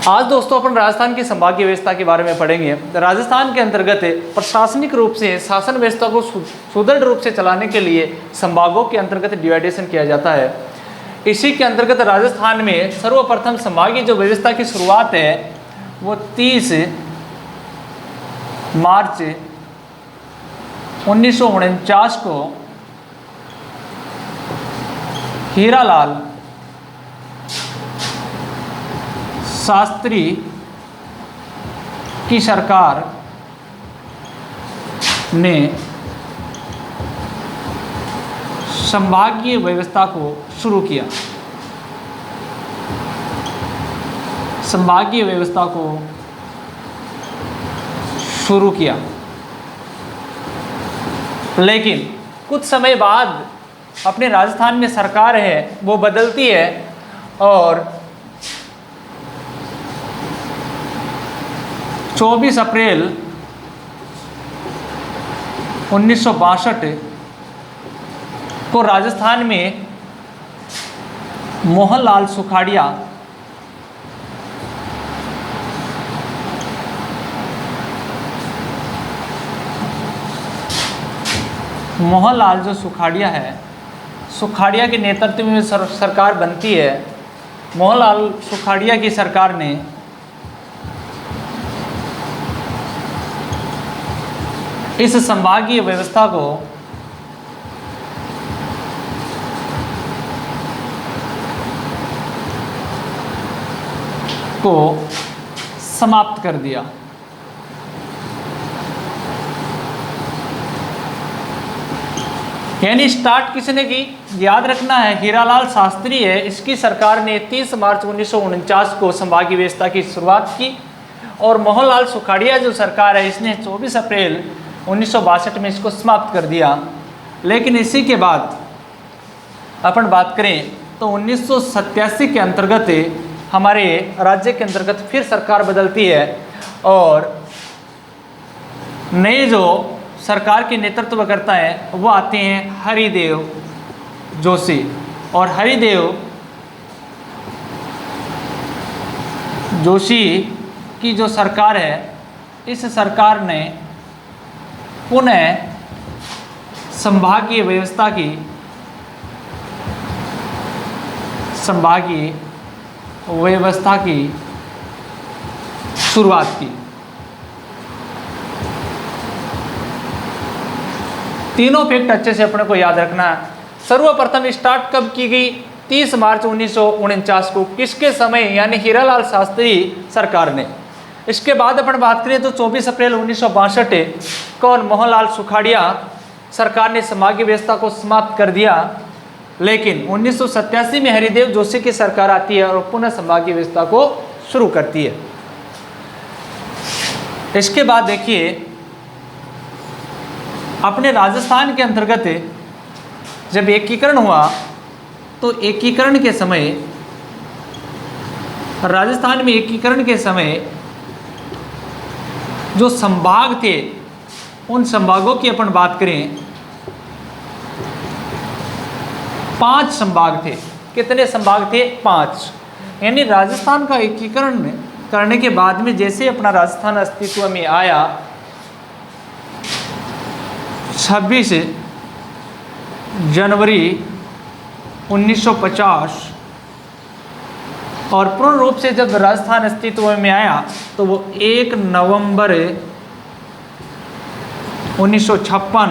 आज दोस्तों अपन राजस्थान की संभागीय व्यवस्था के बारे में पढ़ेंगे। राजस्थान के अंतर्गत प्रशासनिक रूप से शासन व्यवस्था को सुदृढ़ रूप से चलाने के लिए संभागों के अंतर्गत डिवाइडेशन किया जाता है। इसी के अंतर्गत राजस्थान में सर्वप्रथम संभागीय जो व्यवस्था की शुरुआत है वो 30 मार्च 1949 को हीरालाल शास्त्री की सरकार ने संभागीय व्यवस्था को शुरू किया। संभागीय व्यवस्था को शुरू किया, लेकिन कुछ समय बाद अपने राजस्थान में सरकार है वो बदलती है और 24 अप्रैल 1962 को राजस्थान में मोहनलाल सुखाड़िया जो सुखाड़िया है, सुखाड़िया के नेतृत्व में सरकार बनती है। मोहनलाल सुखाड़िया की सरकार ने इस संभागीय व्यवस्था को समाप्त कर दिया। यानी स्टार्ट किसने की, याद रखना है हीरालाल शास्त्री है, इसकी सरकार ने 30 मार्च 1949 को संभागीय व्यवस्था की शुरुआत की और मोहनलाल सुखाड़िया जो सरकार है इसने 24 अप्रैल 1962 में इसको समाप्त कर दिया। लेकिन इसी के बाद अपन बात करें तो 1987 के अंतर्गत हमारे राज्य के अंतर्गत फिर सरकार बदलती है और नए जो सरकार के नेतृत्व करता है वो आते हैं हरिदेव जोशी। और हरिदेव जोशी की जो सरकार है इस सरकार ने पुनः संभागीय व्यवस्था की शुरुआत की। तीनों फैक्ट अच्छे से अपने को याद रखना है। सर्वप्रथम स्टार्ट कब की गई, 30 मार्च 1949 को, किसके समय, यानी हीरालाल शास्त्री सरकार ने। इसके बाद अपन बात करें तो 24 अप्रैल 1962 को मोहनलाल सुखाड़िया सरकार ने संभागीय व्यवस्था को समाप्त कर दिया। लेकिन 1987 में हरिदेव जोशी की सरकार आती है और पुनः संभागीय व्यवस्था को शुरू करती है। इसके बाद देखिए अपने राजस्थान के अंतर्गत जब एकीकरण हुआ तो एकीकरण के समय, राजस्थान में एकीकरण के समय जो संभाग थे उन संभागों की अपन बात करें, 5 संभाग थे। कितने संभाग थे? 5। यानी राजस्थान का एकीकरण करने के बाद में जैसे अपना राजस्थान अस्तित्व में आया 26 जनवरी 1950 और पूर्ण रूप से जब राजस्थान अस्तित्व में आया तो वो 1 नवंबर 1956।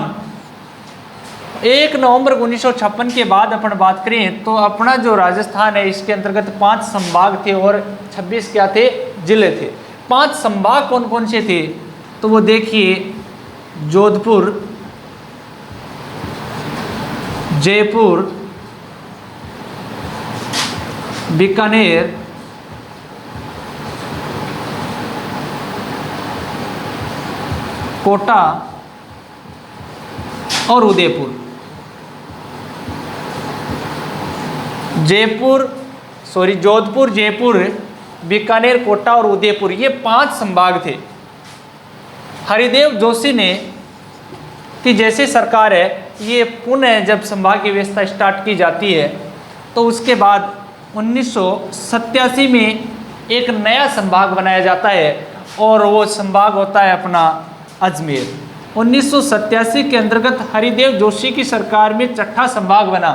1 नवंबर 1956 के बाद अपन बात करें तो अपना जो राजस्थान है इसके अंतर्गत 5 संभाग थे और 26 क्या थे? जिले थे। 5 संभाग कौन कौन से थे तो वो देखिए, जोधपुर, जयपुर, बीकानेर, कोटा और उदयपुर। जोधपुर, जयपुर, बीकानेर, कोटा और उदयपुर, ये 5 संभाग थे। हरिदेव जोशी ने कि जैसे सरकार है ये पुनः जब संभागीय व्यवस्था स्टार्ट की जाती है तो उसके बाद 1987 में एक नया संभाग बनाया जाता है और वो संभाग होता है अपना अजमेर। 1987 के अंतर्गत हरिदेव जोशी की सरकार में छठा संभाग बना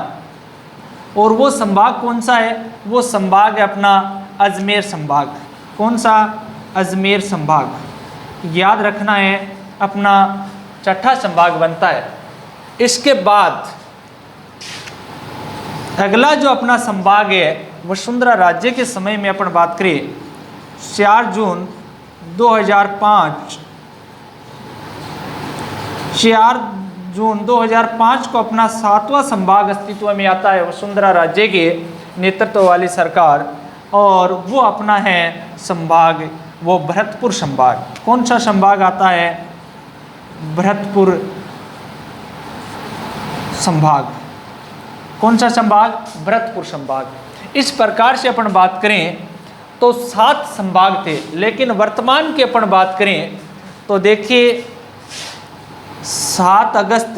और वो संभाग कौन सा है? वो संभाग है अपना अजमेर संभाग। कौन सा? अजमेर संभाग। याद रखना है, अपना छठा संभाग बनता है। इसके बाद अगला जो अपना संभाग है वसुंधरा राज्य के समय में अपन बात करें 4 जून 2005 को अपना 7वां संभाग अस्तित्व में आता है वसुंधरा राज्य के नेतृत्व वाली सरकार, और वो अपना है संभाग वो भरतपुर संभाग। कौन सा संभाग आता है? भरतपुर संभाग। कौन सा संभाग? भरतपुर संभाग। इस प्रकार से अपन बात करें तो 7 संभाग थे, लेकिन वर्तमान की अपन बात करें तो देखिए 7 अगस्त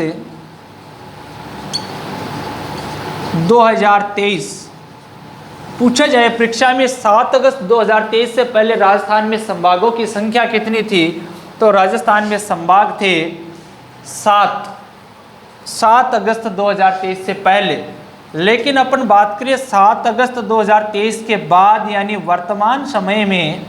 2023 पूछा जाए परीक्षा में 7 अगस्त 2023 से पहले राजस्थान में संभागों की संख्या कितनी थी, तो राजस्थान में संभाग थे 7 अगस्त 2023 से पहले। लेकिन अपन बात करें 7 अगस्त 2023 के बाद यानी वर्तमान समय में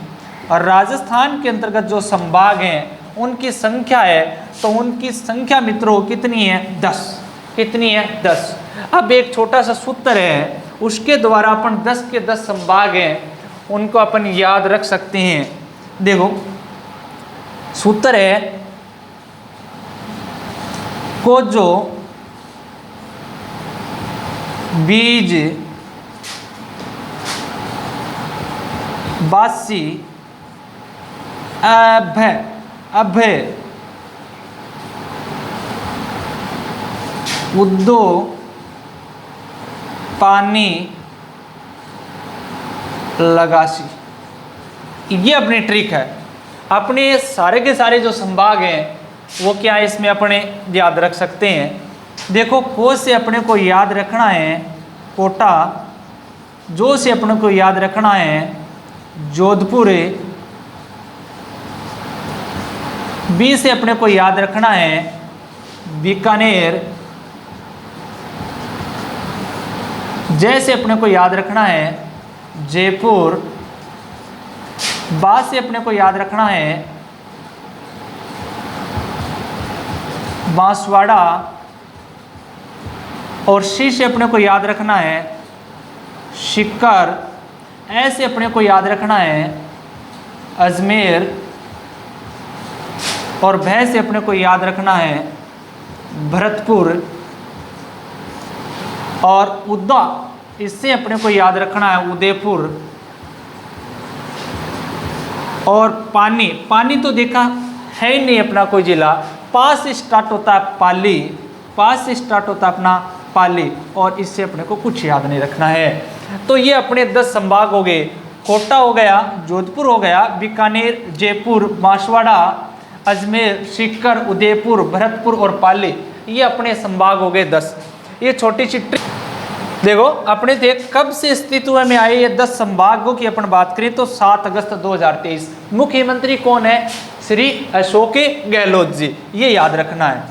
राजस्थान के अंतर्गत जो संभाग हैं उनकी संख्या है, तो उनकी संख्या मित्रों कितनी है? 10। कितनी है? 10। अब एक छोटा सा सूत्र है, उसके द्वारा अपन 10 के 10 संभाग हैं उनको अपन याद रख सकते हैं। देखो सूत्र है कोजो बीज बासी अभय उद्दो पानी लगासी। ये अपनी ट्रिक है। अपने सारे के सारे जो संभाग हैं वो क्या इसमें अपने याद रख सकते हैं। देखो को से अपने को याद रखना है कोटा, जो से अपने को याद रखना है जोधपुर, बी से अपने को याद रखना है बीकानेर, जय से अपने को याद रखना है जयपुर, बा से अपने को याद रखना है बांसवाड़ा, और सी से अपने को याद रखना है शिक्कर, ए से अपने को याद रखना है अजमेर, और भै से अपने को याद रखना है भरतपुर, और उद्दा इससे अपने को याद रखना है उदयपुर, और पानी, पानी तो देखा है ही नहीं अपना कोई जिला, पास से स्टार्ट होता है पाली, पास से स्टार्ट होता है अपना पाली, और इससे अपने को कुछ याद नहीं रखना है। तो ये अपने 10 संभाग हो गए। कोटा हो गया, जोधपुर हो गया, बीकानेर, जयपुर, बांसवाड़ा, अजमेर, सीकर, उदयपुर, भरतपुर और पाली, ये अपने संभाग हो गए 10। ये छोटी सी ट्रिक देखो अपने थे कब से अस्तित्व में आए ये 10 संभागों की अपन बात करें तो 7 अगस्त 2023। मुख्यमंत्री कौन है? श्री अशोक गहलोत जी, ये याद रखना है।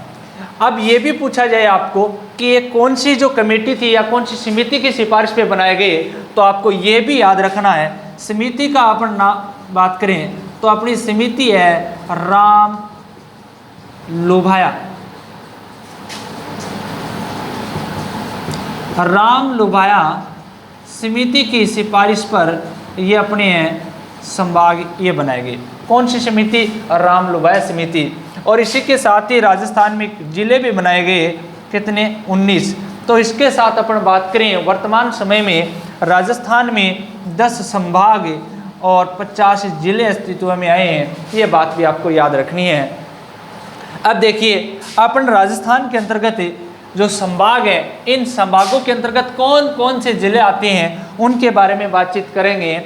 अब ये भी पूछा जाए आपको कि ये कौन सी जो कमेटी थी या कौन सी समिति की सिफारिश पे बनाए गए, तो आपको ये भी याद रखना है। समिति का अपन नाम बात करें तो अपनी समिति है राम लुभाया, राम लुभाया समिति की सिफारिश पर ये अपने संभाग ये बनाए गए। कौन सी समिति? राम लुभाया समिति। और इसी के साथ ही राजस्थान में जिले भी बनाए गए, कितने? 19। तो इसके साथ अपन बात करें वर्तमान समय में राजस्थान में 10 संभाग और 50 जिले अस्तित्व में आए हैं, ये बात भी आपको याद रखनी है। अब देखिए अपन राजस्थान के अंतर्गत जो संभाग है, इन संभागों के अंतर्गत कौन कौन से जिले आते हैं उनके बारे में बातचीत करेंगे।